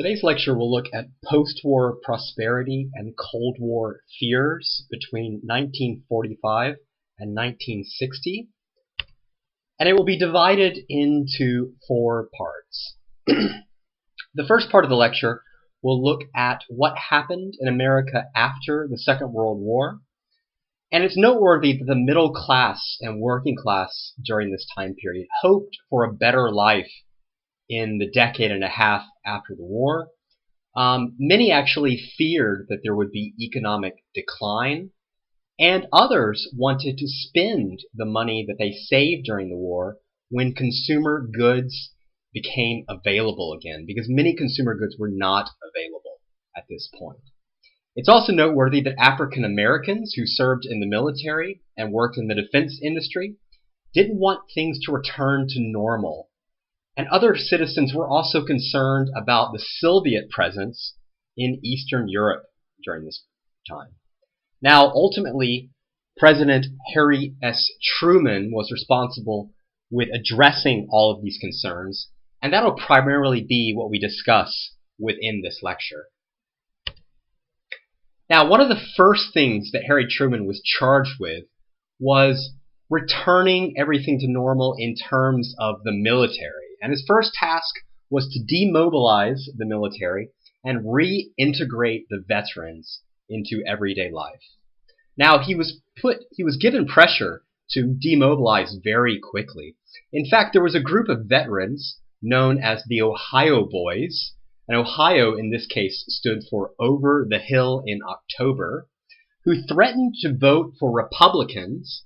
Today's lecture will look at post-war prosperity and Cold War fears between 1945 and 1960, and it will be divided into 4 parts. The first part of the lecture will look at what happened in America after the Second World War, and it's noteworthy that the middle class and working class during this time period hoped for a better life in the decade and a half after the war. Many actually feared that there would be economic decline, and others wanted to spend the money that they saved during the war when consumer goods became available again, because many consumer goods were not available at this point. It's also noteworthy that African Americans who served in the military and worked in the defense industry didn't want things to return to normal. And other citizens were also concerned about the Soviet presence in Eastern Europe during this time. Now, ultimately, President Harry S. Truman was responsible with addressing all of these concerns, and that'll primarily be what we discuss within this lecture. Now, one of the first things that Harry Truman was charged with was returning everything to normal in terms of the military. And his first task was to demobilize the military and reintegrate the veterans into everyday life. Now, he was given pressure to demobilize very quickly. In fact, there was a group of veterans known as the Ohio Boys, and Ohio in this case stood for Over the Hill in October, who threatened to vote for Republicans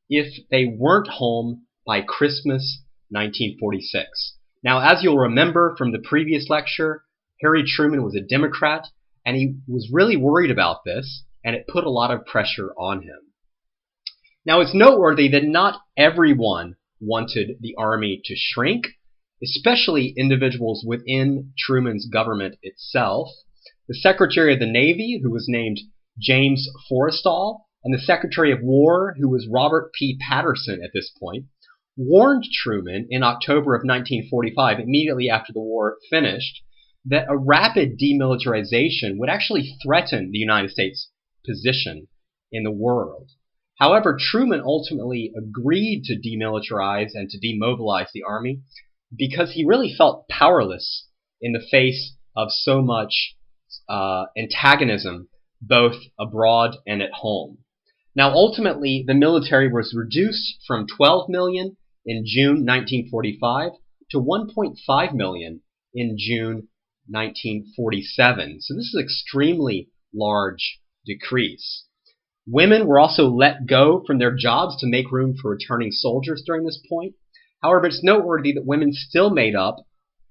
if they weren't home by Christmas 1946. Now, as you'll remember from the previous lecture, Harry Truman was a Democrat, and he was really worried about this, and it put a lot of pressure on him. Now, it's noteworthy that not everyone wanted the Army to shrink, especially individuals within Truman's government itself. The Secretary of the Navy, who was named James Forrestal, and the Secretary of War, who was Robert P. Patterson at this point, warned Truman in October of 1945, immediately after the war finished, that a rapid demilitarization would actually threaten the United States' position in the world. However, Truman ultimately agreed to demilitarize and to demobilize the Army because he really felt powerless in the face of so much antagonism, both abroad and at home. Now, ultimately, the military was reduced from 12 million in June 1945 to 1.5 million in June 1947. So this is an extremely large decrease. Women were also let go from their jobs to make room for returning soldiers during this point. However, it's noteworthy that women still made up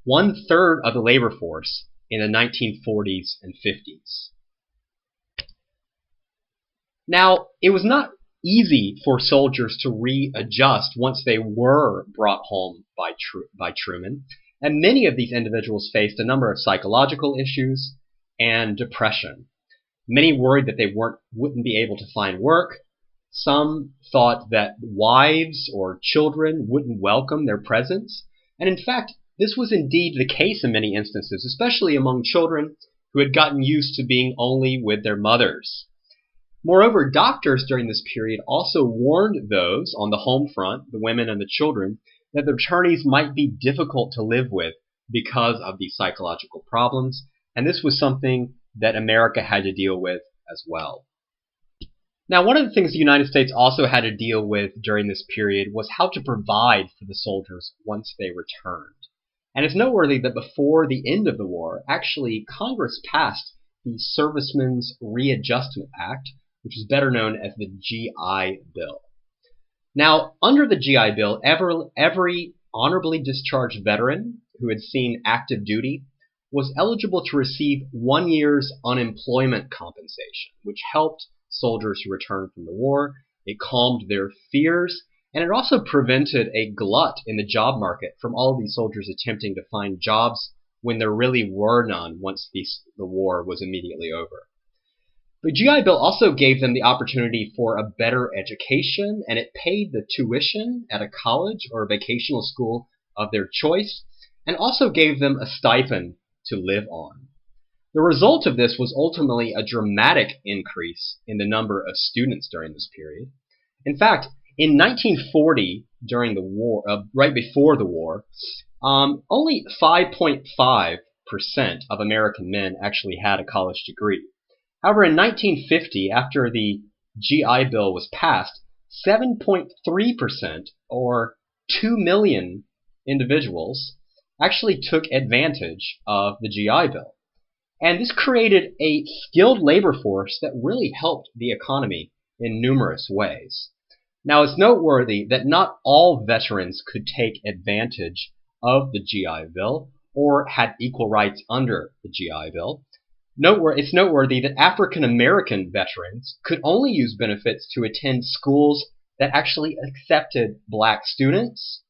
1/3 of the labor force in the 1940s and 50s. Now, it was not easy for soldiers to readjust once they were brought home by Truman, and many of these individuals faced a number of psychological issues and depression. Many worried that they wouldn't be able to find work. Some thought that wives or children wouldn't welcome their presence, and in fact, this was indeed the case in many instances, especially among children who had gotten used to being only with their mothers. Moreover, doctors during this period also warned those on the home front, the women and the children, that the returnees might be difficult to live with because of these psychological problems, and this was something that America had to deal with as well. Now, one of the things the United States also had to deal with during this period was how to provide for the soldiers once they returned. And it's noteworthy that before the end of the war, actually, Congress passed the Servicemen's Readjustment Act, which is better known as the GI Bill. Now, under the GI Bill, every honorably discharged veteran who had seen active duty was eligible to receive 1 year's unemployment compensation, which helped soldiers who returned from the war. It calmed their fears, and it also prevented a glut in the job market from all of these soldiers attempting to find jobs when there really were none once the war was immediately over. The GI Bill also gave them the opportunity for a better education, and it paid the tuition at a college or a vocational school of their choice, and also gave them a stipend to live on. The result of this was ultimately a dramatic increase in the number of students during this period. In fact, in 1940, during the war, right before the war, only 5.5% of American men actually had a college degree. However, in 1950, after the GI Bill was passed, 7.3%, or 2 million individuals, actually took advantage of the GI Bill. And this created a skilled labor force that really helped the economy in numerous ways. Now, it's noteworthy that not all veterans could take advantage of the GI Bill or had equal rights under the GI Bill. It's noteworthy that African American veterans could only use benefits to attend schools that actually accepted black students.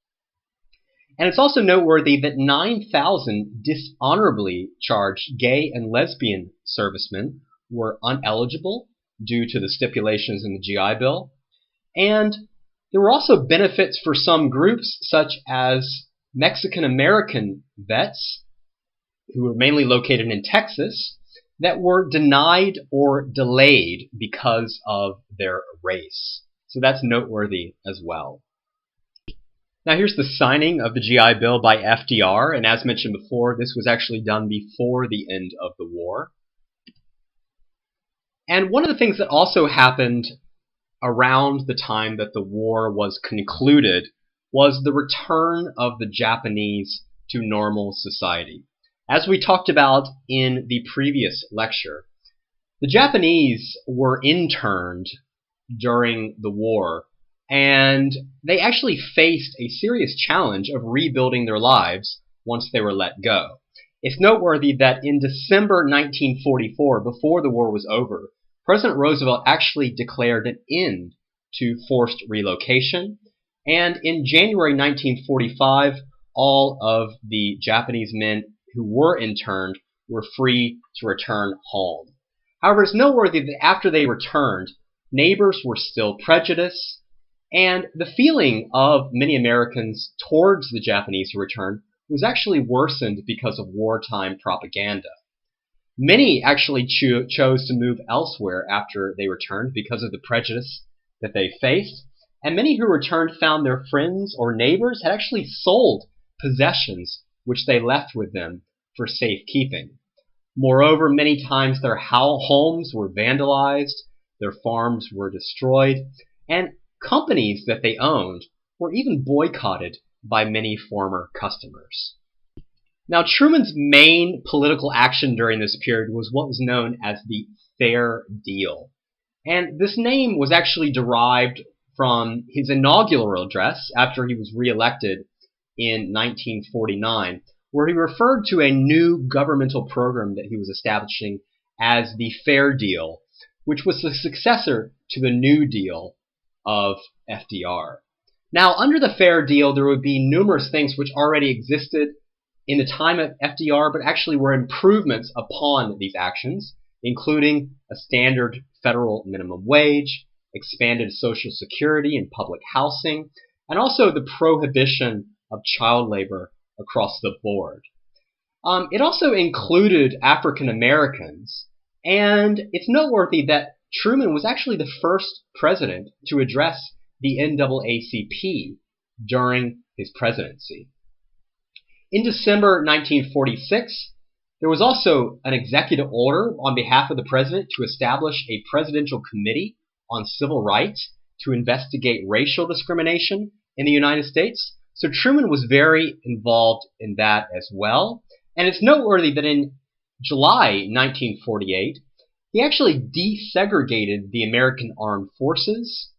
And it's also noteworthy that 9,000 dishonorably charged gay and lesbian servicemen were ineligible due to the stipulations in the GI Bill. And there were also benefits for some groups, such as Mexican American vets, who were mainly located in Texas, that were denied or delayed because of their race. So that's noteworthy as well. Now here's the signing of the GI Bill by FDR, and as mentioned before, this was actually done before the end of the war. And one of the things that also happened around the time that the war was concluded was the return of the Japanese to normal society. As we talked about in the previous lecture, the Japanese were interned during the war, and they actually faced a serious challenge of rebuilding their lives once they were let go. It's noteworthy that in December 1944, before the war was over, President Roosevelt actually declared an end to forced relocation, and in January 1945, all of the Japanese men who were interned were free to return home. However, it's noteworthy that after they returned, neighbors were still prejudiced, and the feeling of many Americans towards the Japanese who returned was actually worsened because of wartime propaganda. Many actually chose to move elsewhere after they returned because of the prejudice that they faced, and many who returned found their friends or neighbors had actually sold possessions which they left with them for safekeeping. Moreover, many times their homes were vandalized, their farms were destroyed, and companies that they owned were even boycotted by many former customers. Now, Truman's main political action during this period was what was known as the Fair Deal. And this name was actually derived from his inaugural address after he was reelected in 1949, where he referred to a new governmental program that he was establishing as the Fair Deal, which was the successor to the New Deal of FDR. Now, under the Fair Deal, there would be numerous things which already existed in the time of FDR, but actually were improvements upon these actions, including a standard federal minimum wage, expanded Social Security and public housing, and also the prohibition of child labor across the board. It also included African Americans, and it's noteworthy that Truman was actually the first president to address the NAACP during his presidency. In December 1946, there was also an executive order on behalf of the president to establish a presidential committee on civil rights to investigate racial discrimination in the United States. So Truman was very involved in that as well. And it's noteworthy that in July 1948, he actually desegregated the American Armed Forces,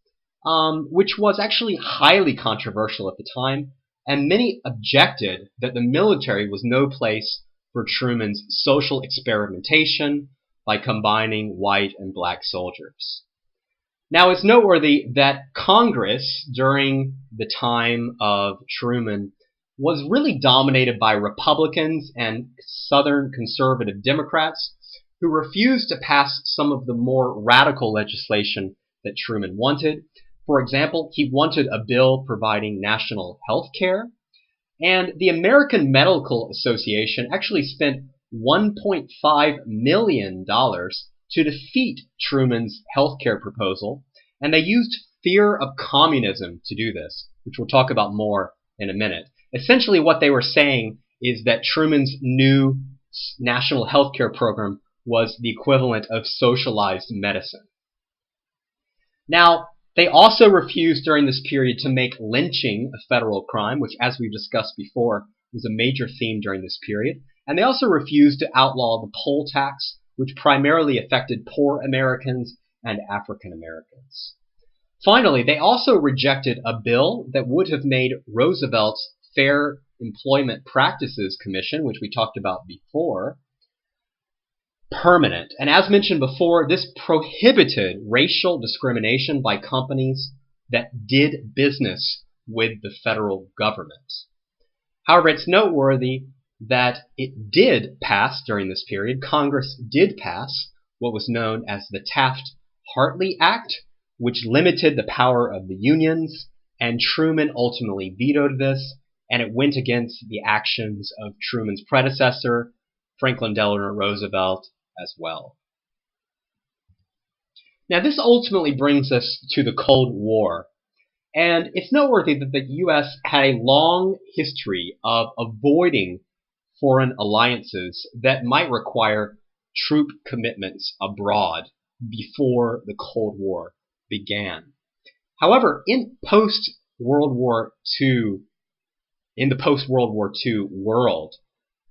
which was actually highly controversial at the time, and many objected that the military was no place for Truman's social experimentation by combining white and black soldiers. Now, it's noteworthy that Congress, during the time of Truman, was really dominated by Republicans and Southern conservative Democrats who refused to pass some of the more radical legislation that Truman wanted. For example, he wanted a bill providing national health care, and the American Medical Association actually spent $1.5 million to defeat Truman's healthcare proposal, and they used fear of communism to do this, which we'll talk about more in a minute. Essentially, what they were saying is that Truman's new national healthcare program was the equivalent of socialized medicine. Now, they also refused during this period to make lynching a federal crime, which, as we've discussed before, was a major theme during this period. And they also refused to outlaw the poll tax, which primarily affected poor Americans and African Americans. Finally, they also rejected a bill that would have made Roosevelt's Fair Employment Practices Commission, which we talked about before, permanent. And as mentioned before, this prohibited racial discrimination by companies that did business with the federal government. However, it's noteworthy that it did pass during this period. Congress did pass what was known as the Taft-Hartley Act, which limited the power of the unions, and Truman ultimately vetoed this, and it went against the actions of Truman's predecessor, Franklin Delano Roosevelt, as well. Now, this ultimately brings us to the Cold War, and it's noteworthy that the U.S. had a long history of avoiding foreign alliances that might require troop commitments abroad before the Cold War began. However, in the post-World War II world,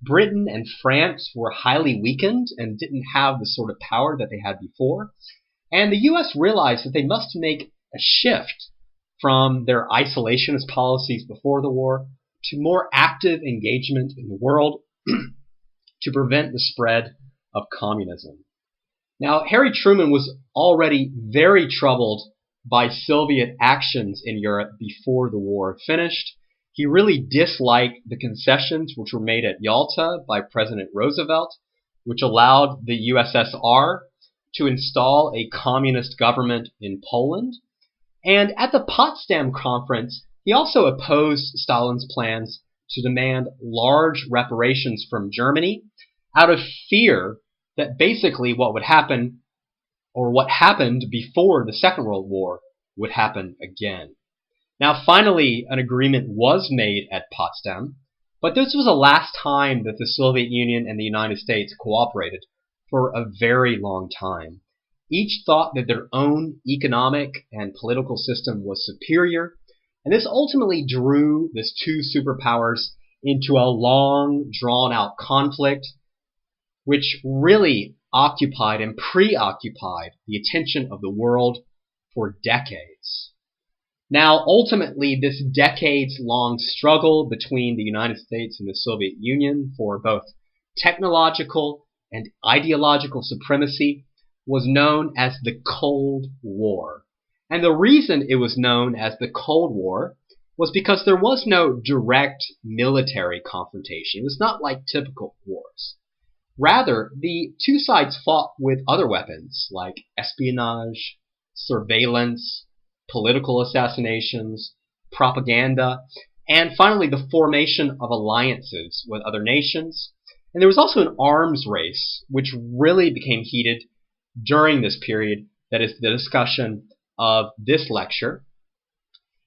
Britain and France were highly weakened and didn't have the sort of power that they had before, and the U.S. realized that they must make a shift from their isolationist policies before the war to more active engagement in the world to prevent the spread of communism. Now, Harry Truman was already very troubled by Soviet actions in Europe before the war finished. He really disliked the concessions which were made at Yalta by President Roosevelt, which allowed the USSR to install a communist government in Poland. And at the Potsdam Conference, he also opposed Stalin's plans to demand large reparations from Germany out of fear that basically what would happen, or what happened before the Second World War, would happen again. Now, finally, an agreement was made at Potsdam, but this was the last time that the Soviet Union and the United States cooperated for a very long time. Each thought that their own economic and political system was superior, and this ultimately drew these two superpowers into a long, drawn-out conflict, which really occupied and preoccupied the attention of the world for decades. Now, ultimately, this decades-long struggle between the United States and the Soviet Union for both technological and ideological supremacy was known as the Cold War. And the reason it was known as the Cold War was because there was no direct military confrontation. It was not like typical wars. Rather, the two sides fought with other weapons like espionage, surveillance, political assassinations, propaganda, and finally the formation of alliances with other nations. And there was also an arms race, which really became heated during this period, that is the discussion of this lecture,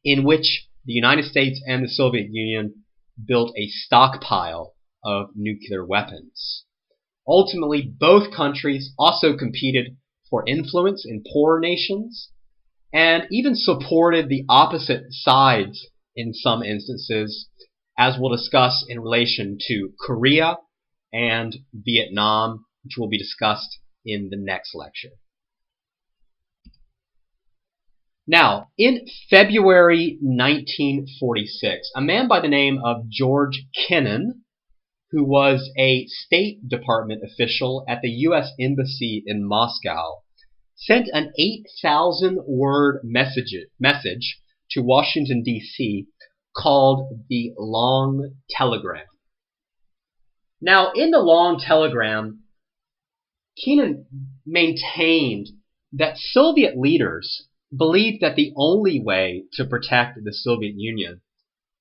in which the United States and the Soviet Union built a stockpile of nuclear weapons. Ultimately, both countries also competed for influence in poorer nations, and even supported the opposite sides in some instances, as we'll discuss in relation to Korea and Vietnam, which will be discussed in the next lecture. Now, in February 1946, a man by the name of George Kennan, who was a State Department official at the U.S. Embassy in Moscow, sent an 8,000-word message to Washington, D.C. called the Long Telegram. Now, in the Long Telegram, Kennan maintained that Soviet leaders believed that the only way to protect the Soviet Union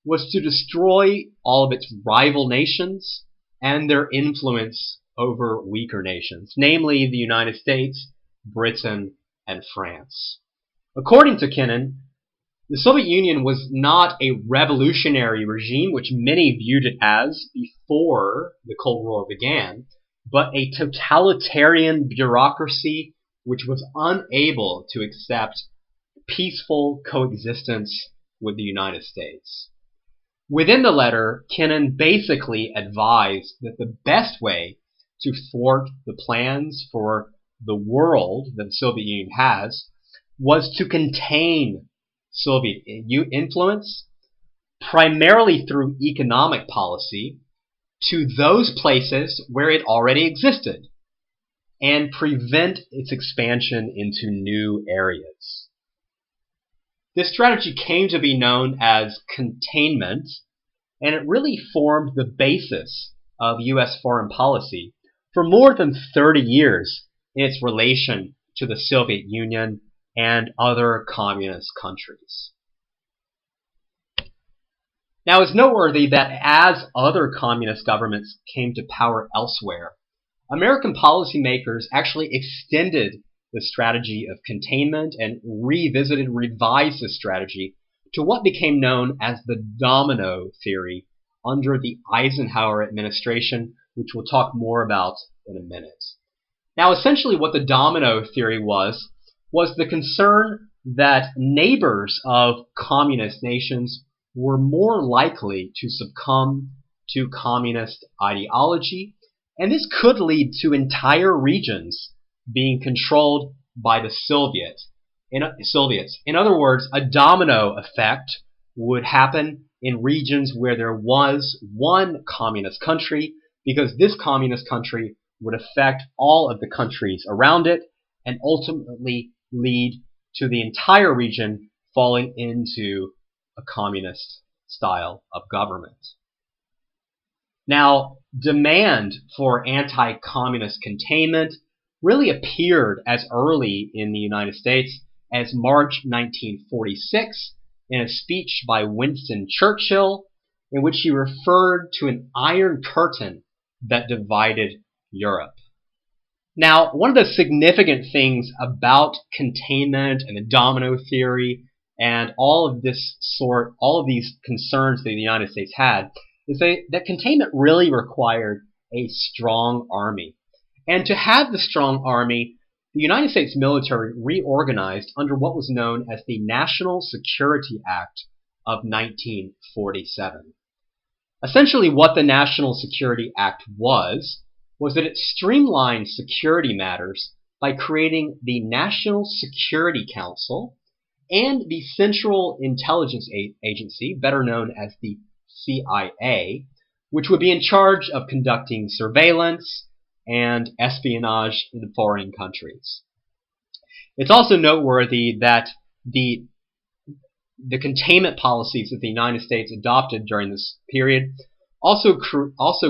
was to destroy all of its rival nations and their influence over weaker nations, namely the United States, Britain, and France. According to Kennan, the Soviet Union was not a revolutionary regime, which many viewed it as before the Cold War began, but a totalitarian bureaucracy which was unable to accept peaceful coexistence with the United States. Within the letter, Kennan basically advised that the best way to thwart the plans for the world that the Soviet Union has was to contain Soviet influence, primarily through economic policy, to those places where it already existed, and prevent its expansion into new areas. This strategy came to be known as containment, and it really formed the basis of U.S. foreign policy for more than 30 years in its relation to the Soviet Union and other communist countries. Now, it's noteworthy that as other communist governments came to power elsewhere, American policymakers actually extended the strategy of containment and revised the strategy to what became known as the domino theory under the Eisenhower administration, which we'll talk more about in a minute. Now, essentially what the domino theory was the concern that neighbors of communist nations were more likely to succumb to communist ideology, and this could lead to entire regions being controlled by the Soviets. In other words, a domino effect would happen in regions where there was one communist country, because this communist country would affect all of the countries around it and ultimately lead to the entire region falling into a communist style of government. Now, demand for anti-communist containment really appeared as early in the United States as March 1946 in a speech by Winston Churchill, in which he referred to an iron curtain that divided Europe. Now, one of the significant things about containment and the domino theory and all of these concerns that the United States had is that containment really required a strong army. And to have the strong army, the United States military reorganized under what was known as the National Security Act of 1947. Essentially, what the National Security Act was that it streamlined security matters by creating the National Security Council and the Central Intelligence Agency, better known as the CIA, which would be in charge of conducting surveillance and espionage in foreign countries. It's also noteworthy that the containment policies that the United States adopted during this period also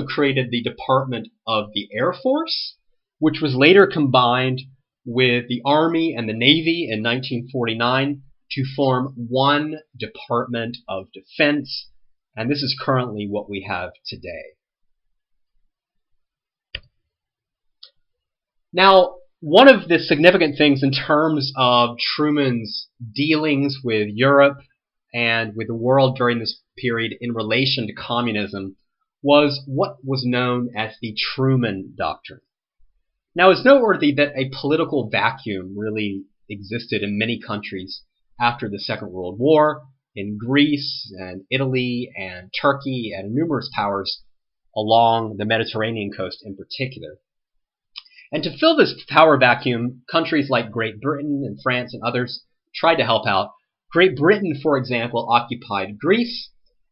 created the Department of the Air Force, which was later combined with the Army and the Navy in 1949 to form one Department of Defense, and this is currently what we have today. Now, one of the significant things in terms of Truman's dealings with Europe and with the world during this period in relation to communism was what was known as the Truman Doctrine. Now, it's noteworthy that a political vacuum really existed in many countries after the Second World War, in Greece and Italy and Turkey and numerous powers along the Mediterranean coast in particular. And to fill this power vacuum, countries like Great Britain and France and others tried to help out. Great Britain, for example, occupied Greece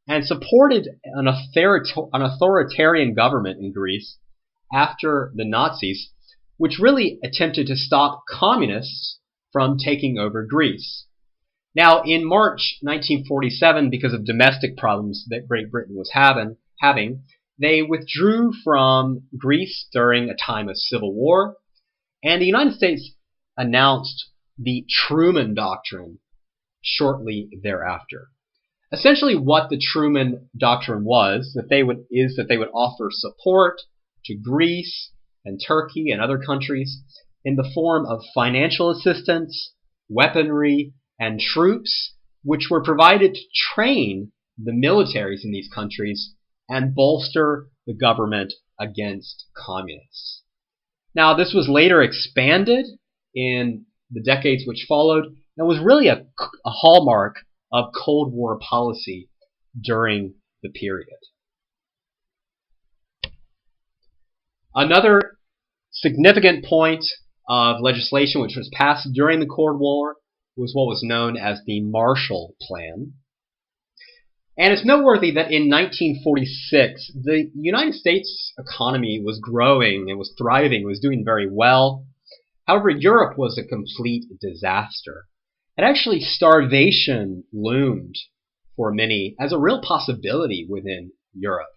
and supported an authoritarian government in Greece after the Nazis, which really attempted to stop communists from taking over Greece. Now, in March 1947, because of domestic problems that Great Britain was having, they withdrew from Greece during a time of civil war, and the United States announced the Truman Doctrine shortly thereafter. Essentially, what the Truman Doctrine was that they would offer support to Greece and Turkey and other countries in the form of financial assistance, weaponry, and troops, which were provided to train the militaries in these countries and bolster the government against communists. Now, this was later expanded in the decades which followed and was really a hallmark of Cold War policy during the period. Another significant point of legislation which was passed during the Cold War was what was known as the Marshall Plan. And it's noteworthy that in 1946, the United States economy was growing, it was thriving, it was doing very well. However, Europe was a complete disaster. And actually, starvation loomed for many as a real possibility within Europe.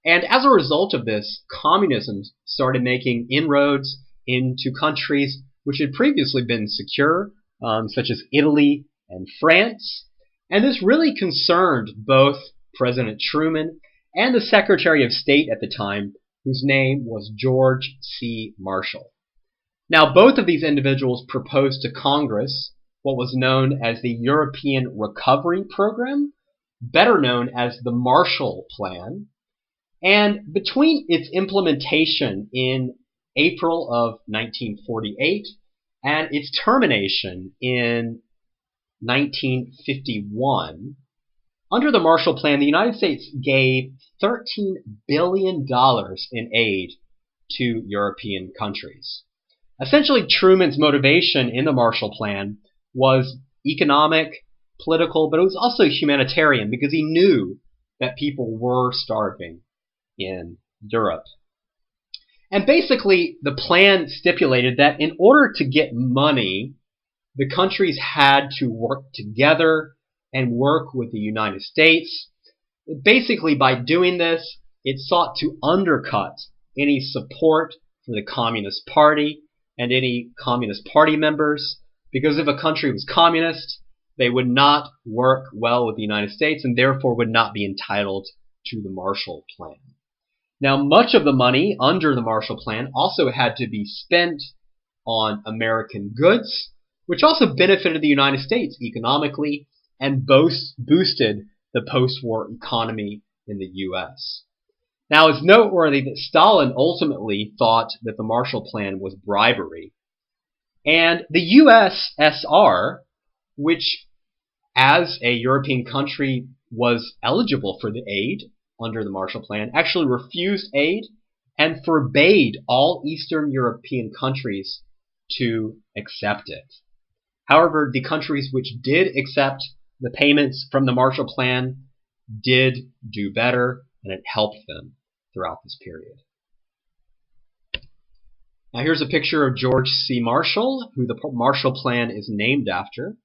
And as a result of this, communism started making inroads into countries which had previously been secure, such as Italy and France. And this really concerned both President Truman and the Secretary of State at the time, whose name was George C. Marshall. Now, both of these individuals proposed to Congress what was known as the European Recovery Program, better known as the Marshall Plan. And between its implementation in April of 1948 and its termination in 1951, under the Marshall Plan, the United States gave $13 billion in aid to European countries. Essentially, Truman's motivation in the Marshall Plan was economic, political, but it was also humanitarian because he knew that people were starving in Europe. And basically, the plan stipulated that in order to get money, the countries had to work together and work with the United States. Basically, by doing this, it sought to undercut any support for the Communist Party and any Communist Party members, because if a country was communist, they would not work well with the United States and therefore would not be entitled to the Marshall Plan. Now, much of the money under the Marshall Plan also had to be spent on American goods, which also benefited the United States economically and boosted the post-war economy in the U.S. Now, it's noteworthy that Stalin ultimately thought that the Marshall Plan was bribery. And the USSR, which as a European country was eligible for the aid under the Marshall Plan, actually refused aid and forbade all Eastern European countries to accept it. However, the countries which did accept the payments from the Marshall Plan did do better, and it helped them throughout this period. Now here's a picture of George C. Marshall, who the Marshall Plan is named after.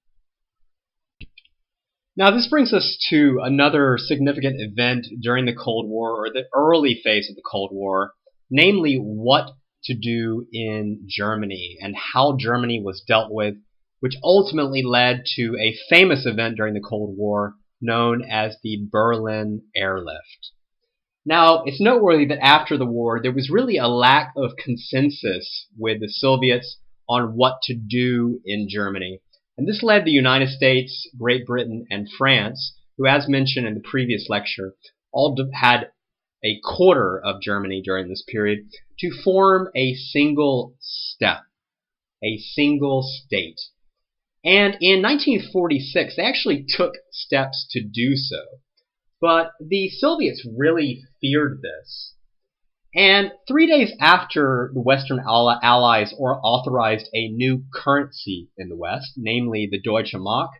Now this brings us to another significant event during the Cold War, or the early phase of the Cold War, namely what to do in Germany and how Germany was dealt with, which ultimately led to a famous event during the Cold War known as the Berlin Airlift. Now, it's noteworthy that after the war, there was really a lack of consensus with the Soviets on what to do in Germany. And this led the United States, Great Britain, and France, who, as mentioned in the previous lecture, all had a quarter of Germany during this period, to form a single step, a single state. And in 1946, they actually took steps to do so. But the Soviets really feared this. And 3 days after the Western Allies authorized a new currency in the West, namely the Deutsche Mark,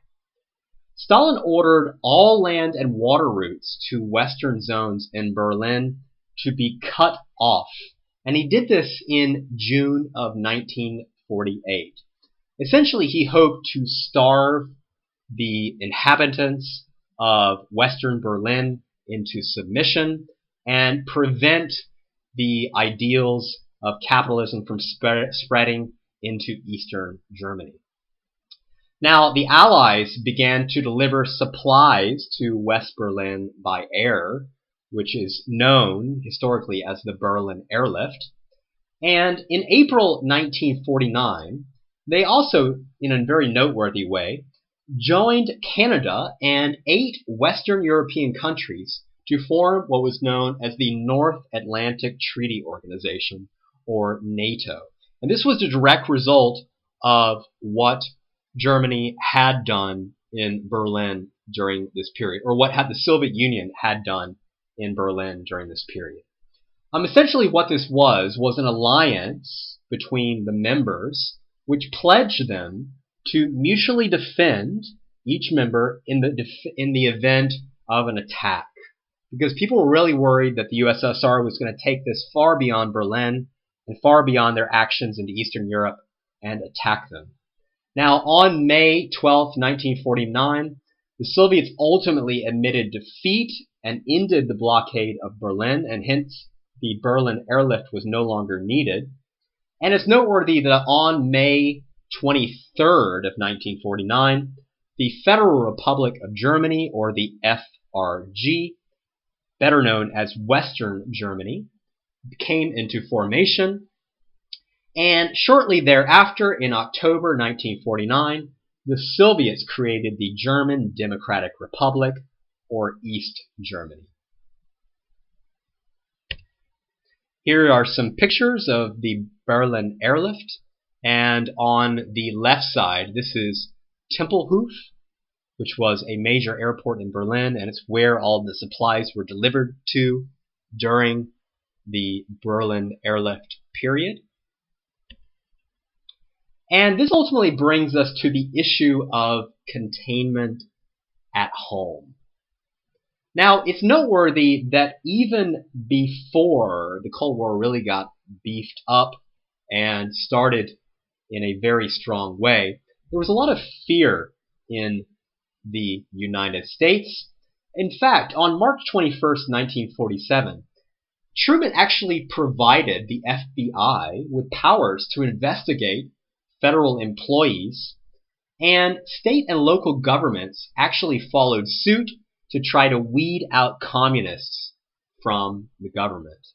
Stalin ordered all land and water routes to Western zones in Berlin to be cut off. And he did this in June of 1948. Essentially, he hoped to starve the inhabitants of Western Berlin into submission and prevent the ideals of capitalism from spreading into Eastern Germany. Now, the Allies began to deliver supplies to West Berlin by air, which is known historically as the Berlin Airlift. And in April 1949, they also, in a very noteworthy way, joined Canada and 8 Western European countries to form what was known as the North Atlantic Treaty Organization, or NATO. And this was a direct result of what Germany had done in Berlin during this period, or what the Soviet Union had done in Berlin during this period. Essentially what this was an alliance between the members which pledged them to mutually defend each member in the event of an attack. Because people were really worried that the USSR was going to take this far beyond Berlin and far beyond their actions into Eastern Europe and attack them. Now, on May 12, 1949, the Soviets ultimately admitted defeat and ended the blockade of Berlin, and hence the Berlin airlift was no longer needed. And it's noteworthy that on May 23rd of 1949, the Federal Republic of Germany, or the FRG, better known as Western Germany, came into formation. And shortly thereafter, in October 1949, the Soviets created the German Democratic Republic, or East Germany. Here are some pictures of the Berlin airlift, and on the left side, this is Tempelhof, which was a major airport in Berlin, and it's where all the supplies were delivered to during the Berlin airlift period. And this ultimately brings us to the issue of containment at home. Now, it's noteworthy that even before the Cold War really got beefed up and started in a very strong way, there was a lot of fear in the United States. In fact, on March 21st, 1947, Truman actually provided the FBI with powers to investigate federal employees, and state and local governments actually followed suit to try to weed out communists from the government.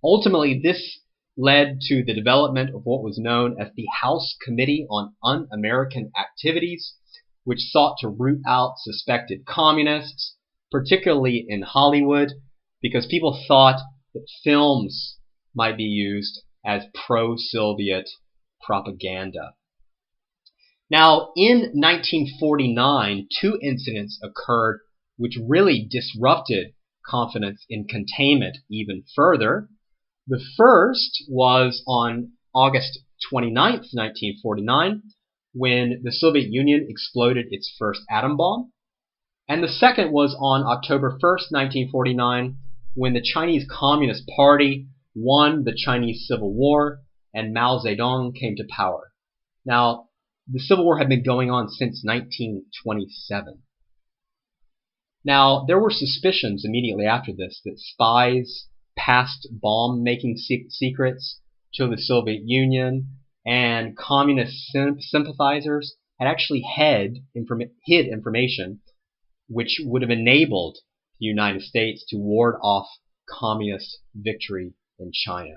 Ultimately, this led to the development of what was known as the House Committee on Un-American Activities, which sought to root out suspected communists, particularly in Hollywood, because people thought that films might be used as pro-Soviet propaganda. Now, in 1949, 2 incidents occurred which really disrupted confidence in containment even further. The first was on August 29th, 1949, when the Soviet Union exploded its first atom bomb. And the second was on October 1st, 1949, when the Chinese Communist Party won the Chinese Civil War and Mao Zedong came to power. Now, the Civil War had been going on since 1927. Now, there were suspicions immediately after this that spies passed bomb-making secrets to the Soviet Union, and communist sympathizers had actually hid information which would have enabled the United States to ward off communist victory in China.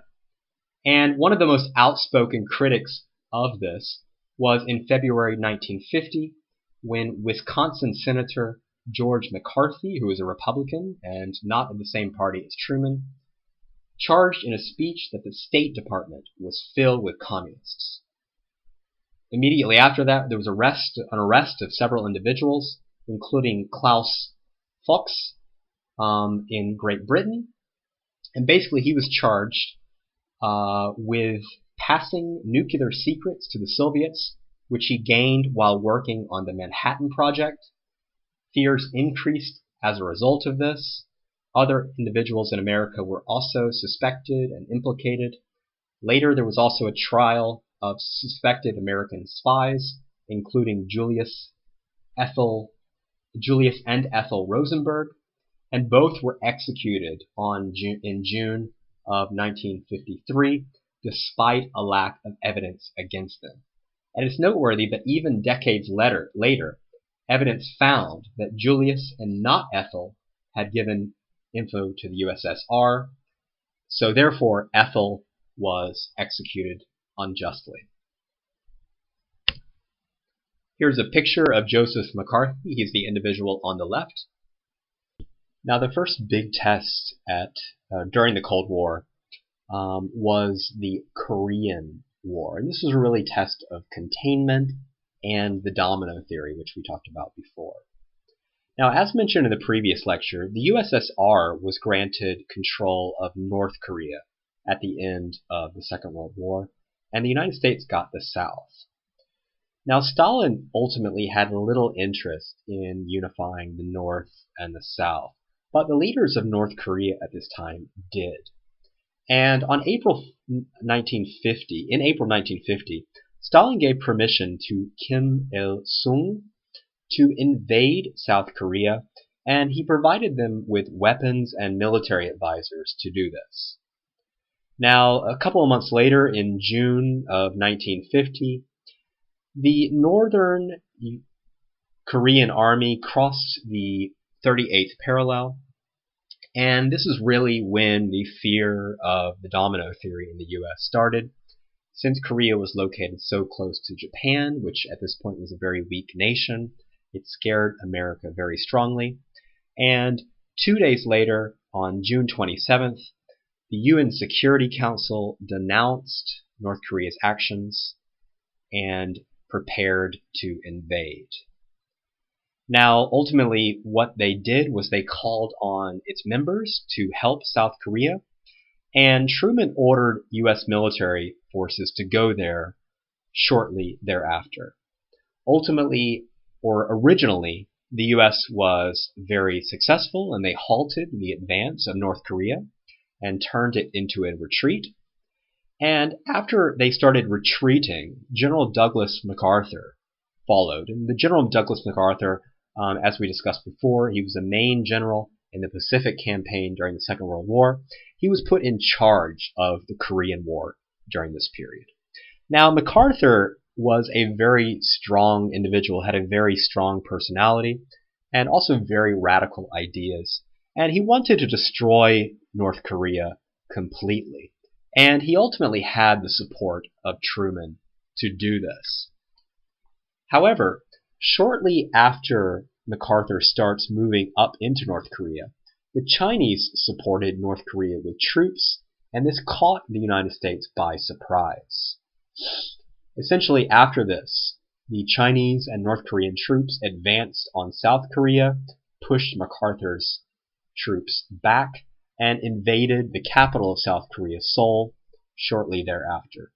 And one of the most outspoken critics of this was in February 1950, when Wisconsin Senator George McCarthy, who was a Republican and not in the same party as Truman, charged in a speech that the State Department was filled with communists. Immediately after that, there was an arrest of several individuals, including Klaus Fuchs in Great Britain. And basically he was charged with passing nuclear secrets to the Soviets, which he gained while working on the Manhattan Project. Fears increased as a result of this. Other individuals in America were also suspected and implicated. Later, there was also a trial of suspected American spies, including Julius and Ethel Rosenberg, and both were executed in June of 1953, despite a lack of evidence against them. And it's noteworthy that even decades later, evidence found that Julius and not Ethel had given info to the USSR. So therefore, Ethel was executed unjustly. Here's a picture of Joseph McCarthy. He's the individual on the left. Now, the first big test during the Cold War was the Korean War. And this was really a test of containment and the domino theory, which we talked about before. Now, as mentioned in the previous lecture, the USSR was granted control of North Korea at the end of the Second World War, and the United States got the South. Now, Stalin ultimately had little interest in unifying the North and the South, but the leaders of North Korea at this time did. And in April 1950, Stalin gave permission to Kim Il-sung to invade South Korea, and he provided them with weapons and military advisors to do this. Now, a couple of months later, in June of 1950, the Northern Korean army crossed the 38th parallel, and this is really when the fear of the domino theory in the US started. Since Korea was located so close to Japan, which at this point was a very weak nation, it scared America very strongly. And 2 days later, on June 27th, the UN Security Council denounced North Korea's actions and prepared to invade. Now, ultimately, what they did was they called on its members to help South Korea, and Truman ordered U.S. military forces to go there shortly thereafter. Originally, the U.S. was very successful, and they halted the advance of North Korea and turned it into a retreat. And after they started retreating, General Douglas MacArthur followed. And the General Douglas MacArthur, as we discussed before, he was a main general in the Pacific Campaign during the Second World War. He was put in charge of the Korean War during this period. Now, MacArthur was a very strong individual, had a very strong personality, and also very radical ideas. And he wanted to destroy North Korea completely. And he ultimately had the support of Truman to do this. However, shortly after MacArthur starts moving up into North Korea, the Chinese supported North Korea with troops, and this caught the United States by surprise. Essentially, after this, the Chinese and North Korean troops advanced on South Korea, pushed MacArthur's troops back, and invaded the capital of South Korea, Seoul, shortly thereafter.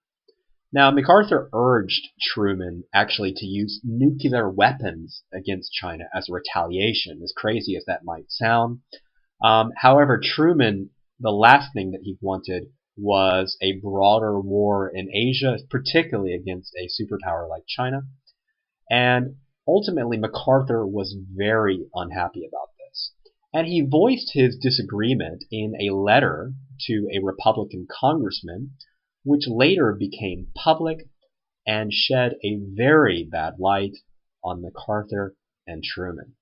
Now, MacArthur urged Truman actually to use nuclear weapons against China as a retaliation, as crazy as that might sound. However, Truman, the last thing that he wanted was a broader war in Asia, particularly against a superpower like China. And ultimately, MacArthur was very unhappy about this. And he voiced his disagreement in a letter to a Republican congressman, which later became public and shed a very bad light on MacArthur and Truman.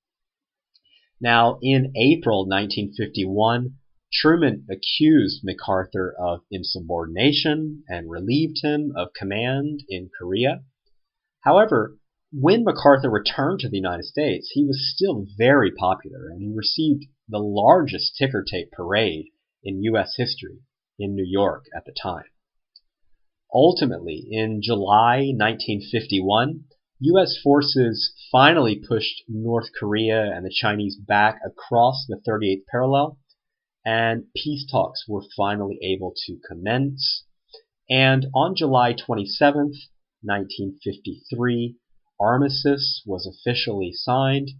Now, in April 1951, Truman accused MacArthur of insubordination and relieved him of command in Korea. However, when MacArthur returned to the United States, he was still very popular, and he received the largest ticker tape parade in U.S. history in New York at the time. Ultimately, in July 1951, U.S. forces finally pushed North Korea and the Chinese back across the 38th parallel, and peace talks were finally able to commence. And on July 27th, 1953, armistice was officially signed,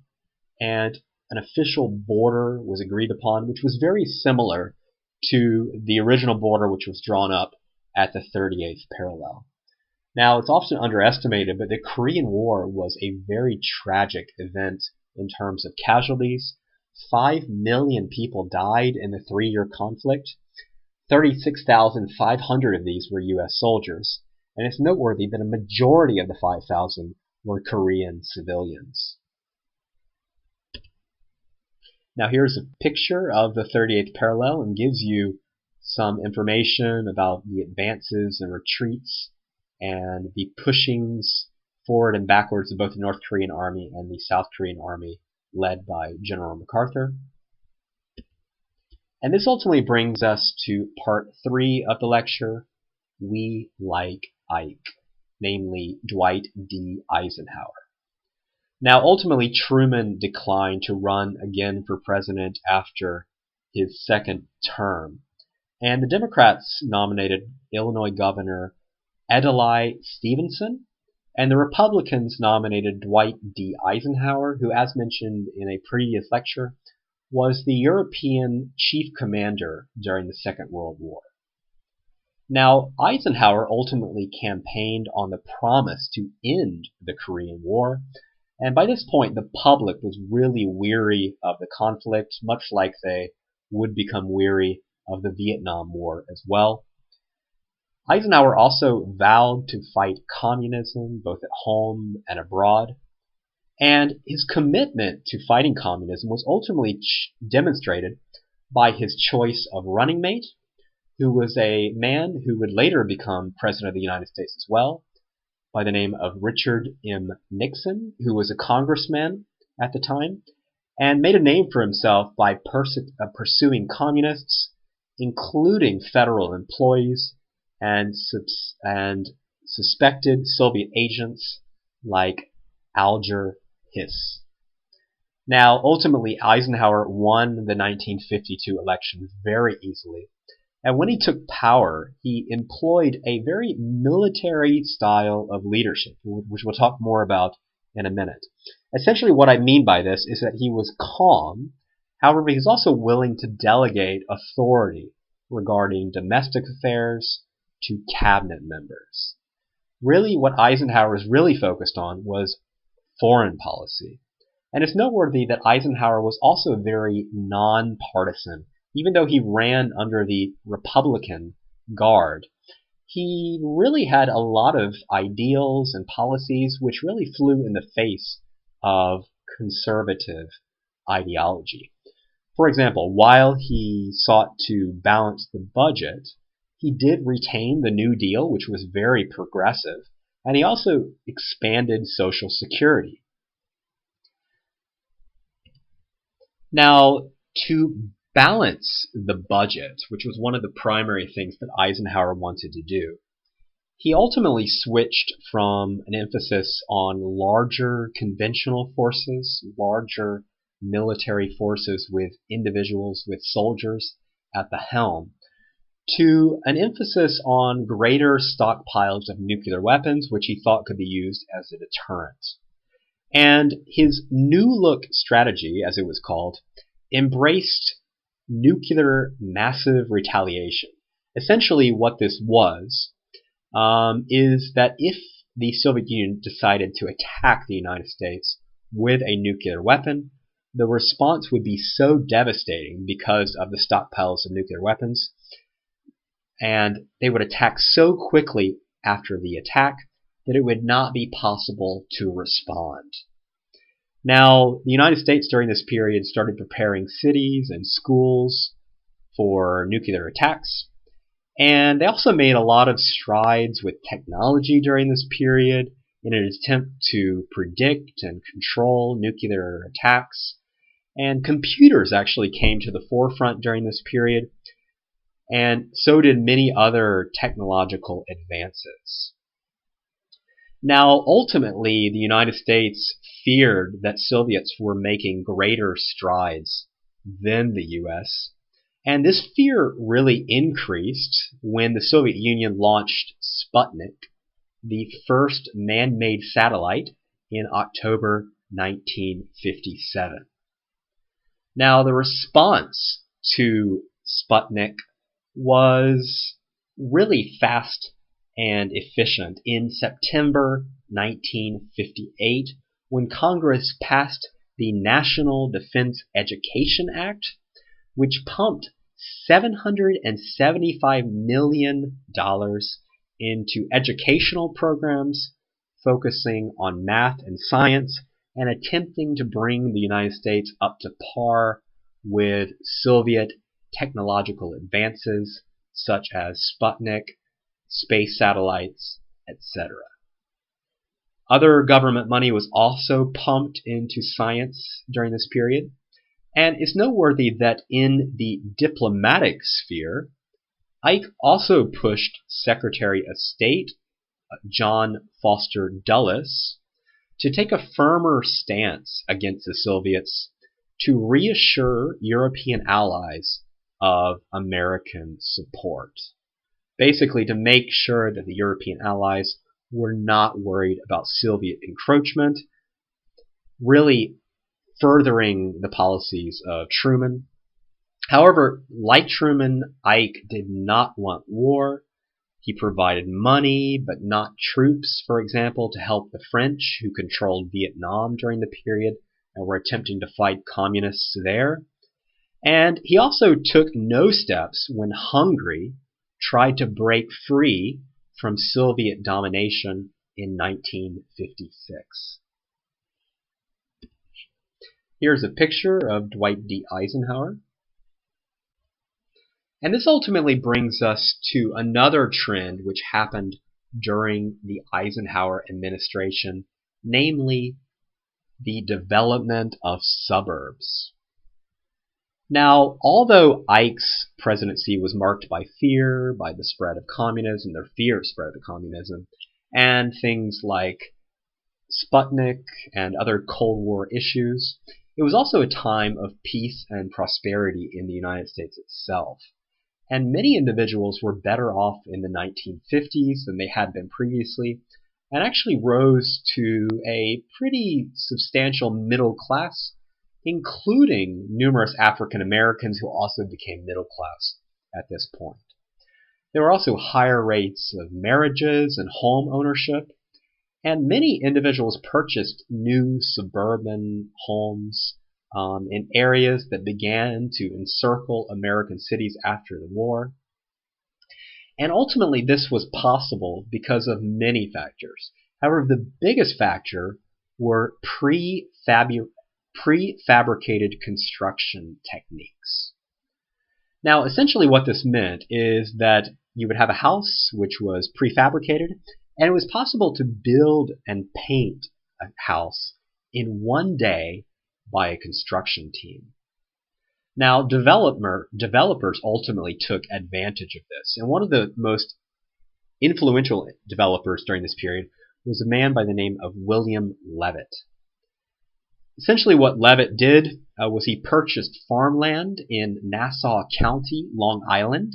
and an official border was agreed upon, which was very similar to the original border which was drawn up at the 38th parallel. Now, it's often underestimated, but the Korean War was a very tragic event in terms of casualties. 5 million people died in the 3-year conflict. 36,500 of these were U.S. soldiers, and it's noteworthy that a majority of the 5,000 were Korean civilians. Now, here's a picture of the 38th parallel and gives you some information about the advances and retreats and the pushings forward and backwards of both the North Korean army and the South Korean army led by General MacArthur. And this ultimately brings us to part 3 of the lecture, We Like Ike, namely Dwight D. Eisenhower. Now, ultimately, Truman declined to run again for president after his second term, and the Democrats nominated Illinois Governor Adlai Stevenson, and the Republicans nominated Dwight D. Eisenhower, who, as mentioned in a previous lecture, was the European chief commander during the Second World War. Now, Eisenhower ultimately campaigned on the promise to end the Korean War, and by this point the public was really weary of the conflict, much like they would become weary of the Vietnam War as well. Eisenhower also vowed to fight communism both at home and abroad, and his commitment to fighting communism was ultimately demonstrated by his choice of running mate, who was a man who would later become President of the United States as well, by the name of Richard M. Nixon, who was a congressman at the time, and made a name for himself by pursuing communists, including federal employees and suspected Soviet agents like Alger Hiss. Now, ultimately, Eisenhower won the 1952 election very easily, and when he took power, he employed a very military style of leadership, which we'll talk more about in a minute. Essentially, what I mean by this is that he was calm, however, he was also willing to delegate authority regarding domestic affairs to cabinet members. Really, what Eisenhower was really focused on was foreign policy. And it's noteworthy that Eisenhower was also very nonpartisan. Even though he ran under the Republican Guard, he really had a lot of ideals and policies which really flew in the face of conservative ideology. For example, while he sought to balance the budget, he did retain the New Deal, which was very progressive, and he also expanded Social Security. Now, to balance the budget, which was one of the primary things that Eisenhower wanted to do, he ultimately switched from an emphasis on larger conventional forces, larger military forces with individuals, with soldiers at the helm, to an emphasis on greater stockpiles of nuclear weapons, which he thought could be used as a deterrent. And his New Look strategy, as it was called, embraced nuclear massive retaliation. Essentially what this was is that if the Soviet Union decided to attack the United States with a nuclear weapon, the response would be so devastating because of the stockpiles of nuclear weapons, and they would attack so quickly after the attack that it would not be possible to respond. Now, the United States during this period started preparing cities and schools for nuclear attacks, and they also made a lot of strides with technology during this period in an attempt to predict and control nuclear attacks. And computers actually came to the forefront during this period, and so did many other technological advances. Now, ultimately, the United States feared that Soviets were making greater strides than the US, and this fear really increased when the Soviet Union launched Sputnik, the first man-made satellite, in October 1957. Now, the response to Sputnik was really fast and efficient. In September 1958, when Congress passed the National Defense Education Act, which pumped $775 million into educational programs focusing on math and science and attempting to bring the United States up to par with Soviet technological advances such as Sputnik, space satellites, etc. Other government money was also pumped into science during this period, and it's noteworthy that in the diplomatic sphere, Ike also pushed Secretary of State John Foster Dulles to take a firmer stance against the Soviets to reassure European allies of American support. Basically, to make sure that the European allies were not worried about Soviet encroachment, really furthering the policies of Truman. However, like Truman, Ike did not want war. He provided money, but not troops, for example, to help the French, who controlled Vietnam during the period and were attempting to fight communists there. And he also took no steps when Hungary tried to break free from Soviet domination in 1956. Here's a picture of Dwight D. Eisenhower. And this ultimately brings us to another trend which happened during the Eisenhower administration, namely the development of suburbs. Now, although Ike's presidency was marked by fear, by the spread of communism, their fear of spread of communism, and things like Sputnik and other Cold War issues, it was also a time of peace and prosperity in the United States itself. And many individuals were better off in the 1950s than they had been previously, and actually rose to a pretty substantial middle class, including numerous African Americans who also became middle class at this point. There were also higher rates of marriages and home ownership, and many individuals purchased new suburban homes in areas that began to encircle American cities after the war. And ultimately, this was possible because of many factors. However, the biggest factor were prefabricated construction techniques. Now, essentially what this meant is that you would have a house which was prefabricated, and it was possible to build and paint a house in one day by a construction team. Now, developers ultimately took advantage of this, and one of the most influential developers during this period was a man by the name of William Levitt. Essentially what Levitt did was he purchased farmland in Nassau County, Long Island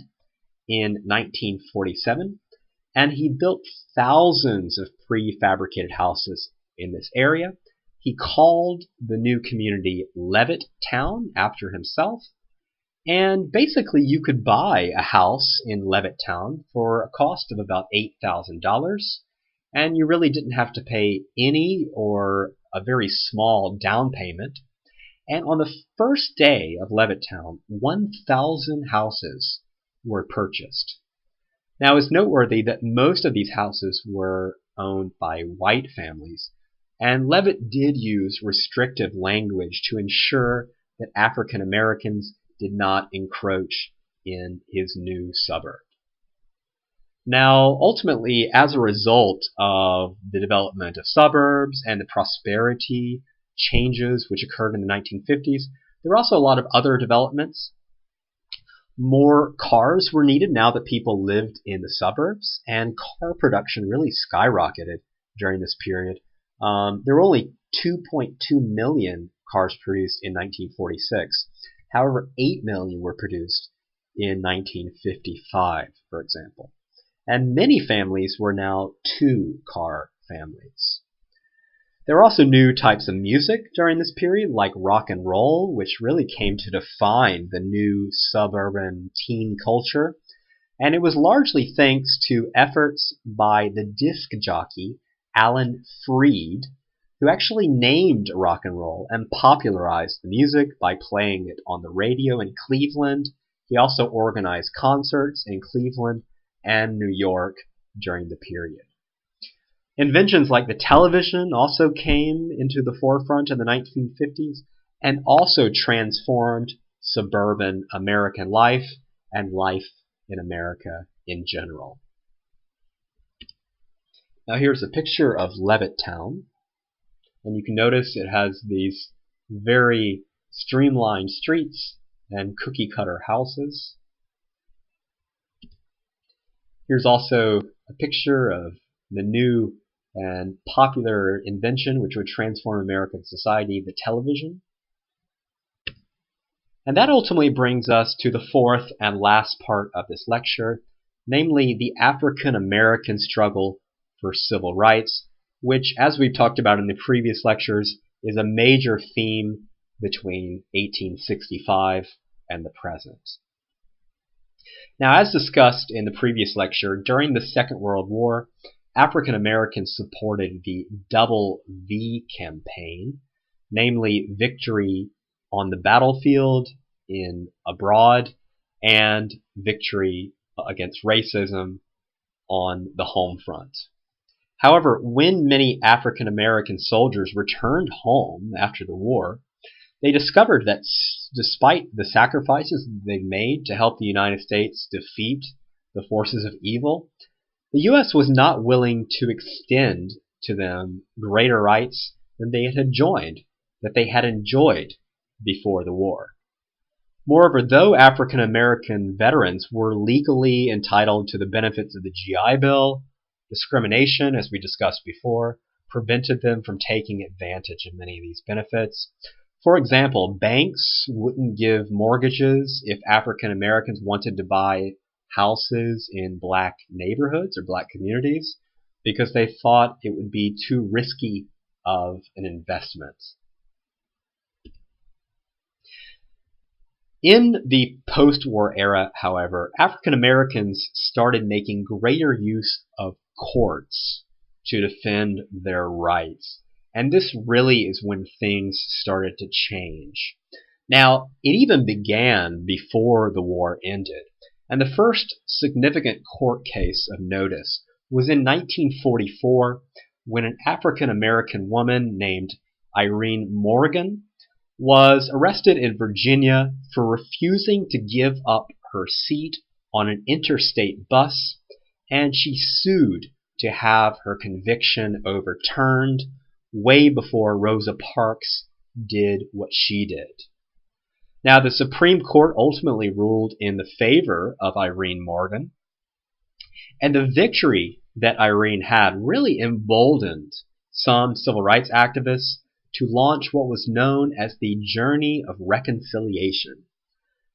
in 1947, and he built thousands of prefabricated houses in this area. He called the new community Levitt Town after himself, and basically you could buy a house in Levitt Town for a cost of about $8,000, and you really didn't have to pay any or a very small down payment. And on the first day of Levitt Town, 1,000 houses were purchased. Now, it's noteworthy that most of these houses were owned by white families, and Levitt did use restrictive language to ensure that African Americans did not encroach in his new suburb. Now, ultimately, as a result of the development of suburbs and the prosperity changes which occurred in the 1950s, there were also a lot of other developments. More cars were needed now that people lived in the suburbs, and car production really skyrocketed during this period. There were only 2.2 million cars produced in 1946. However, 8 million were produced in 1955, for example. And many families were now two-car families. There were also new types of music during this period, like rock and roll, which really came to define the new suburban teen culture. And it was largely thanks to efforts by the disc jockey Alan Freed, who actually named rock and roll and popularized the music by playing it on the radio in Cleveland. He also organized concerts in Cleveland and New York during the period. Inventions like the television also came into the forefront in the 1950s and also transformed suburban American life and life in America in general. Now here's a picture of Levittown, and you can notice it has these very streamlined streets and cookie-cutter houses. Here's also a picture of the new and popular invention which would transform American society, the television. And that ultimately brings us to the fourth and last part of this lecture, namely the African American struggle for civil rights, which, as we've talked about in the previous lectures, is a major theme between 1865 and the present. Now, as discussed in the previous lecture, during the Second World War, African Americans supported the Double V campaign, namely victory on the battlefield, abroad, and victory against racism on the home front. However, when many African American soldiers returned home after the war, they discovered that despite the sacrifices they made to help the United States defeat the forces of evil, the U.S. was not willing to extend to them greater rights than they had enjoyed before the war. Moreover, though African American veterans were legally entitled to the benefits of the GI Bill, discrimination, as we discussed before, prevented them from taking advantage of many of these benefits. For example, banks wouldn't give mortgages if African Americans wanted to buy houses in black neighborhoods or black communities because they thought it would be too risky of an investment. In the post-war era, however, African Americans started making greater use of courts to defend their rights. And this really is when things started to change. Now, it even began before the war ended. And the first significant court case of notice was in 1944 when an African American woman named Irene Morgan was arrested in Virginia for refusing to give up her seat on an interstate bus, and she sued to have her conviction overturned way before Rosa Parks did what she did. Now, the Supreme Court ultimately ruled in the favor of Irene Morgan, and the victory that Irene had really emboldened some civil rights activists to launch what was known as the Journey of Reconciliation.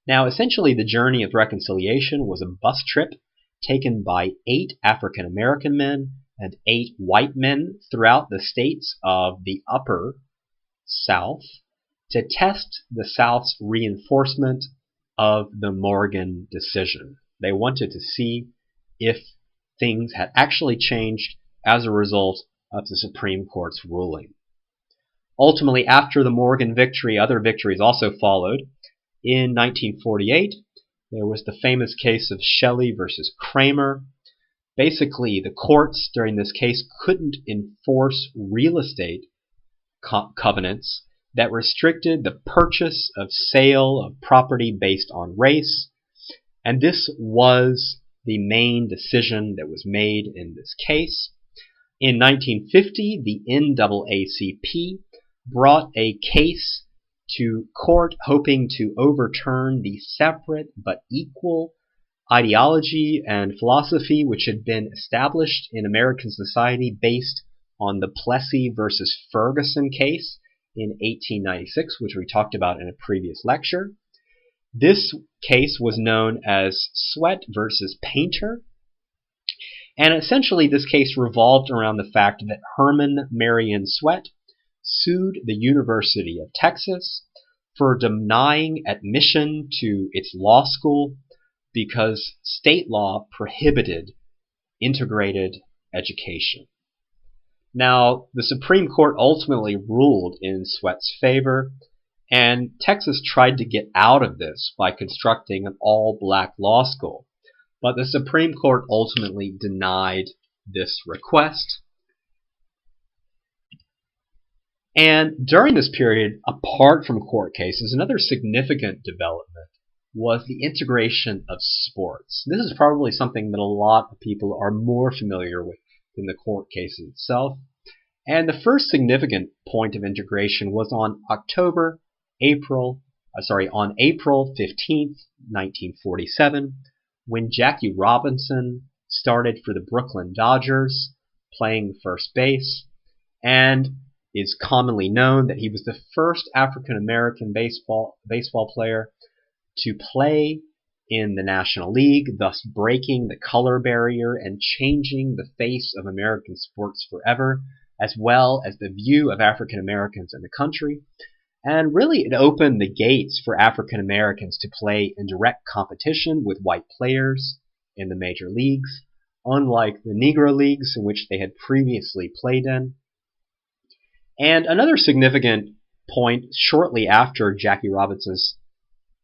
Now, essentially, the Journey of Reconciliation was a bus trip taken by 8 African American men and 8 white men throughout the states of the Upper South to test the South's reinforcement of the Morgan decision. They wanted to see if things had actually changed as a result of the Supreme Court's ruling. Ultimately, after the Morgan victory, other victories also followed. In 1948, there was the famous case of Shelley versus Kramer. Basically, the courts during this case couldn't enforce real estate covenants that restricted the purchase of sale of property based on race, and this was the main decision that was made in this case. In 1950, the NAACP brought a case to court hoping to overturn the separate but equal ideology and philosophy which had been established in American society based on the Plessy versus Ferguson case in 1896, which we talked about in a previous lecture. This case was known as Sweat versus Painter, and essentially this case revolved around the fact that Herman Marion Sweat sued the University of Texas for denying admission to its law school because state law prohibited integrated education. Now, the Supreme Court ultimately ruled in Sweat's favor, and Texas tried to get out of this by constructing an all-black law school. But the Supreme Court ultimately denied this request. And during this period, apart from court cases, another significant development was the integration of sports. This is probably something that a lot of people are more familiar with than the court case itself. And the first significant point of integration was on April 15th, 1947, when Jackie Robinson started for the Brooklyn Dodgers, playing first base, and is commonly known that he was the first African-American baseball player to play in the National League, thus breaking the color barrier and changing the face of American sports forever, as well as the view of African Americans in the country. And really, it opened the gates for African Americans to play in direct competition with white players in the major leagues, unlike the Negro leagues in which they had previously played in. And another significant point shortly after Jackie Robinson's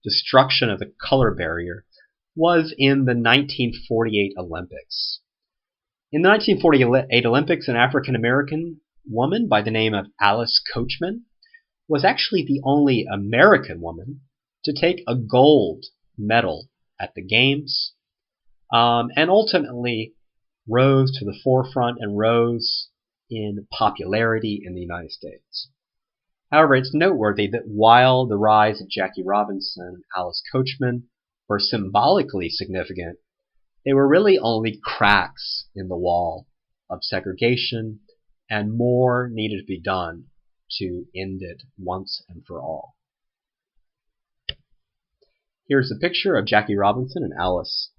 destruction of the color barrier was in the 1948 Olympics. In the 1948 Olympics, an African-American woman by the name of Alice Coachman was actually the only American woman to take a gold medal at the Games, and ultimately rose to the forefront and rose in popularity in the United States. However, it's noteworthy that while the rise of Jackie Robinson and Alice Coachman were symbolically significant, they were really only cracks in the wall of segregation, and more needed to be done to end it once and for all. Here's a picture of Jackie Robinson and Alice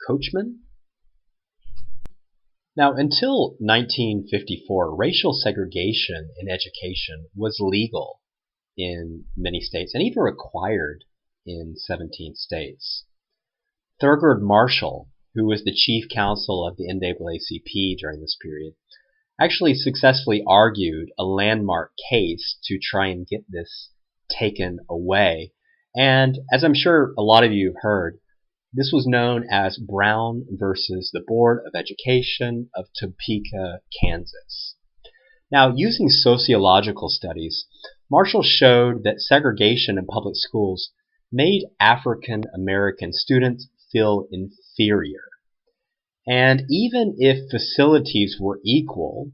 Coachman. Now, until 1954, racial segregation in education was legal in many states and even required in 17 states. Thurgood Marshall, who was the chief counsel of the NAACP during this period, actually successfully argued a landmark case to try and get this taken away. And as I'm sure a lot of you have heard, this was known as Brown versus the Board of Education of Topeka, Kansas. Now, using sociological studies, Marshall showed that segregation in public schools made African American students feel inferior. And even if facilities were equal,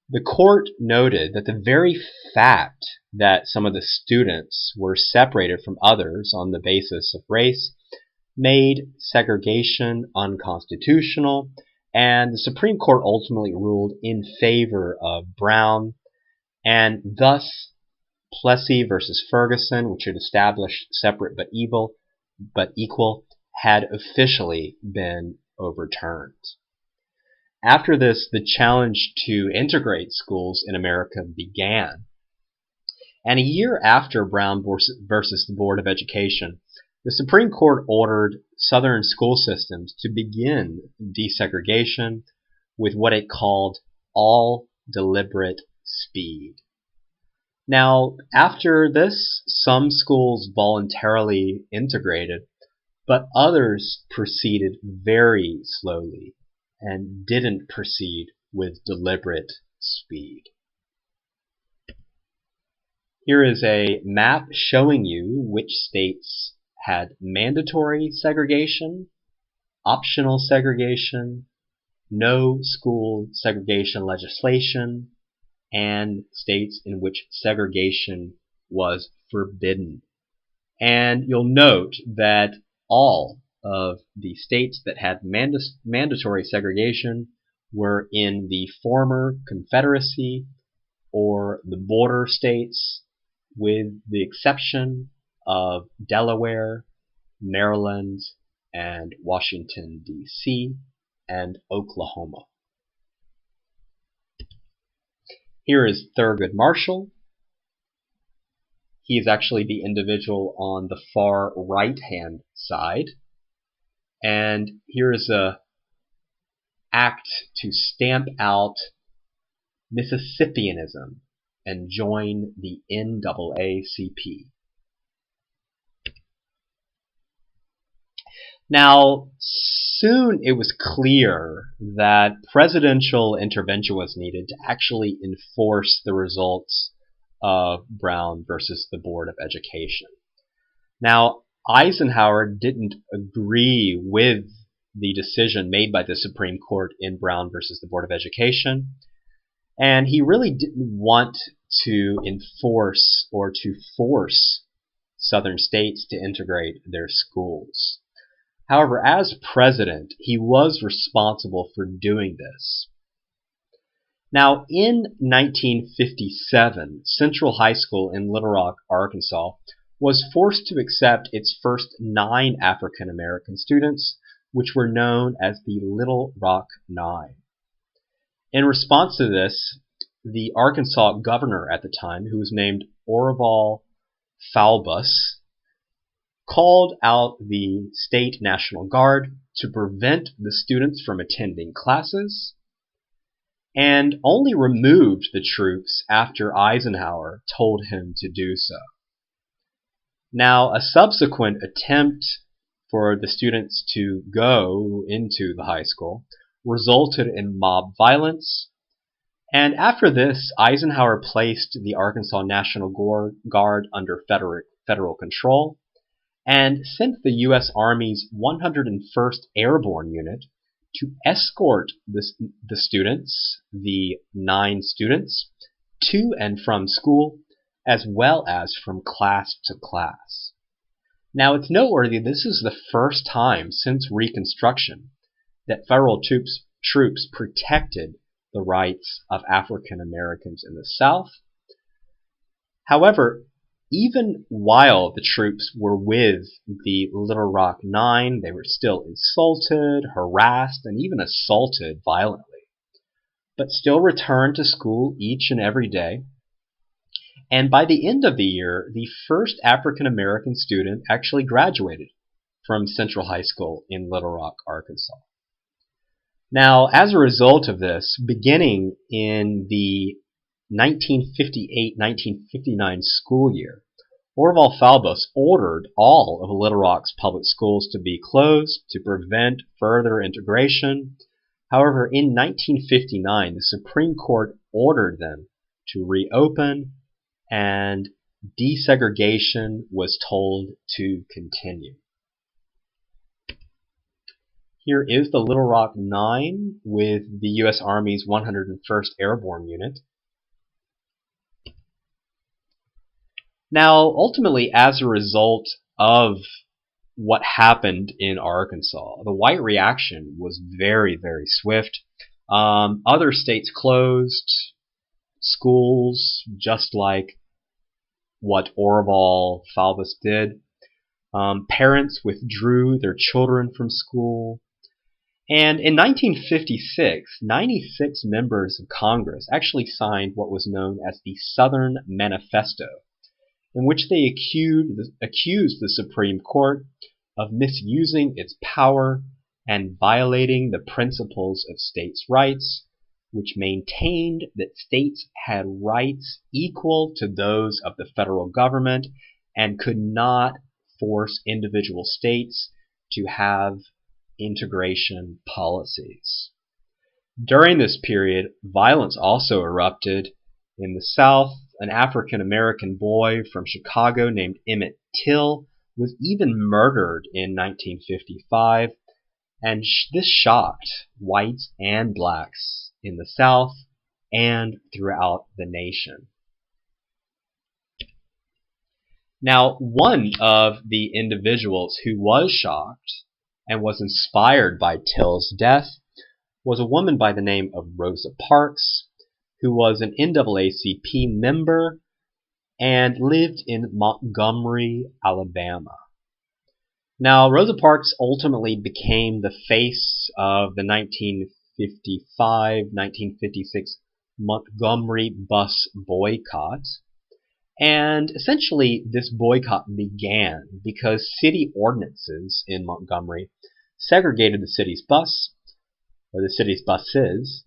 the court noted that the very fact that some of the students were separated from others on the basis of race made segregation unconstitutional, and the Supreme Court ultimately ruled in favor of Brown, and thus Plessy versus Ferguson, which had established separate but equal, had officially been overturned. After this, the challenge to integrate schools in America began. And a year after Brown versus the Board of Education, the Supreme Court ordered Southern school systems to begin desegregation with what it called all deliberate speed. Now, after this, some schools voluntarily integrated, but others proceeded very slowly and didn't proceed with deliberate speed. Here is a map showing you which states had mandatory segregation, optional segregation, no school segregation legislation, and states in which segregation was forbidden. And you'll note that all of the states that had mandatory segregation were in the former Confederacy or the border states, with the exception of Delaware, Maryland, and Washington, D.C., and Oklahoma. Here is Thurgood Marshall. He is actually the individual on the far right-hand side. And here is an act to stamp out Mississippianism and join the NAACP. Now, soon it was clear that presidential intervention was needed to actually enforce the results of Brown versus the Board of Education. Now, Eisenhower didn't agree with the decision made by the Supreme Court in Brown versus the Board of Education, and he really didn't want to enforce or to force Southern states to integrate their schools. However, as president, he was responsible for doing this. Now, in 1957, Central High School in Little Rock, Arkansas, was forced to accept its first 9 African American students, which were known as the Little Rock Nine. In response to this, the Arkansas governor at the time, who was named Orval Faubus, called out the state National Guard to prevent the students from attending classes, and only removed the troops after Eisenhower told him to do so. Now, a subsequent attempt for the students to go into the high school resulted in mob violence, and after this, Eisenhower placed the Arkansas National Guard under federal control and sent the U.S. Army's 101st Airborne Unit to escort the students, the 9 students, to and from school, as well as from class to class. Now, it's noteworthy this is the first time since Reconstruction that federal troops protected the rights of African Americans in the South. However, even while the troops were with the Little Rock Nine, they were still insulted, harassed, and even assaulted violently, but still returned to school each and every day. And by the end of the year, the first African American student actually graduated from Central High School in Little Rock, Arkansas. Now, as a result of this, beginning in the 1958-1959 school year, Orval Faubus ordered all of Little Rock's public schools to be closed to prevent further integration. However, in 1959, the Supreme Court ordered them to reopen, and desegregation was told to continue. Here is the Little Rock Nine with the U.S. Army's 101st Airborne Unit. Now, ultimately, as a result of what happened in Arkansas, the white reaction was very, very swift. Other states closed schools, just like what Orval Faubus did. Parents withdrew their children from school. And in 1956, 96 members of Congress actually signed what was known as the Southern Manifesto, in which they accused the Supreme Court of misusing its power and violating the principles of states' rights, which maintained that states had rights equal to those of the federal government and could not force individual states to have integration policies. During this period, violence also erupted in the South. An African American boy from Chicago named Emmett Till was even murdered in 1955, and this shocked whites and blacks in the South and throughout the nation. Now, one of the individuals who was shocked and was inspired by Till's death was a woman by the name of Rosa Parks, who was an NAACP member and lived in Montgomery, Alabama. Now, Rosa Parks ultimately became the face of the 1955-1956 Montgomery bus boycott. And essentially, this boycott began because city ordinances in Montgomery segregated the city's buses,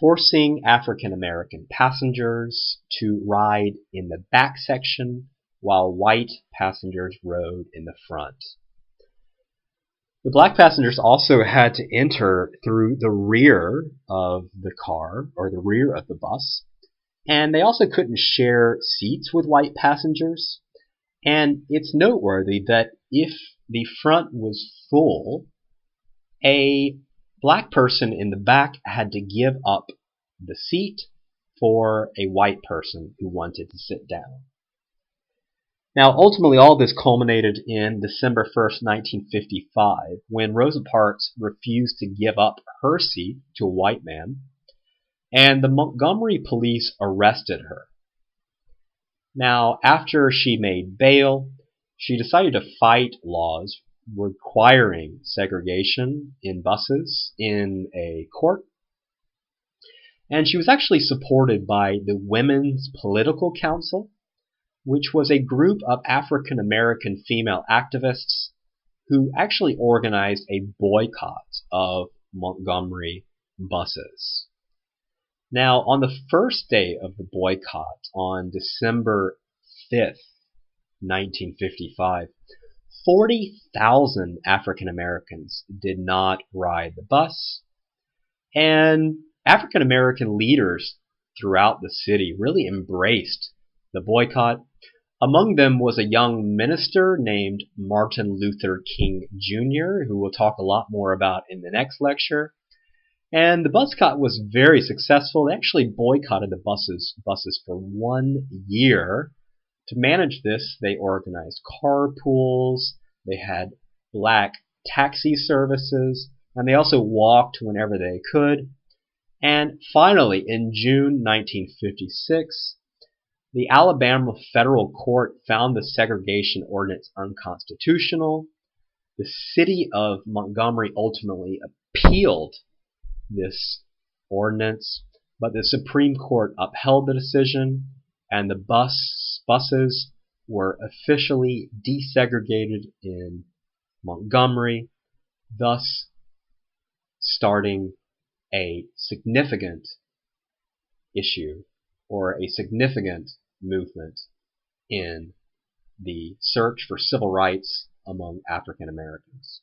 forcing African American passengers to ride in the back section while white passengers rode in the front. The black passengers also had to enter through the rear of the car, or the rear of the bus, and they also couldn't share seats with white passengers. And it's noteworthy that if the front was full, a black person in the back had to give up the seat for a white person who wanted to sit down. Now, ultimately, all this culminated in December 1st, 1955, when Rosa Parks refused to give up her seat to a white man, and the Montgomery police arrested her. Now, after she made bail, she decided to fight laws requiring segregation in buses in a court. And she was actually supported by the Women's Political Council, which was a group of African American female activists who actually organized a boycott of Montgomery buses. Now, on the first day of the boycott, on December 5th, 1955, 40,000 African Americans did not ride the bus, and African American leaders throughout the city really embraced the boycott. Among them was a young minister named Martin Luther King Jr., who we'll talk a lot more about in the next lecture. And the boycott was very successful. They actually boycotted the buses for 1 year. To manage this, they organized carpools, they had black taxi services, and they also walked whenever they could. And finally, in June 1956, the Alabama federal court found the segregation ordinance unconstitutional. The city of Montgomery ultimately appealed this ordinance, but the Supreme Court upheld the decision, and the buses were officially desegregated in Montgomery, thus starting a significant issue or a significant movement in the search for civil rights among African Americans.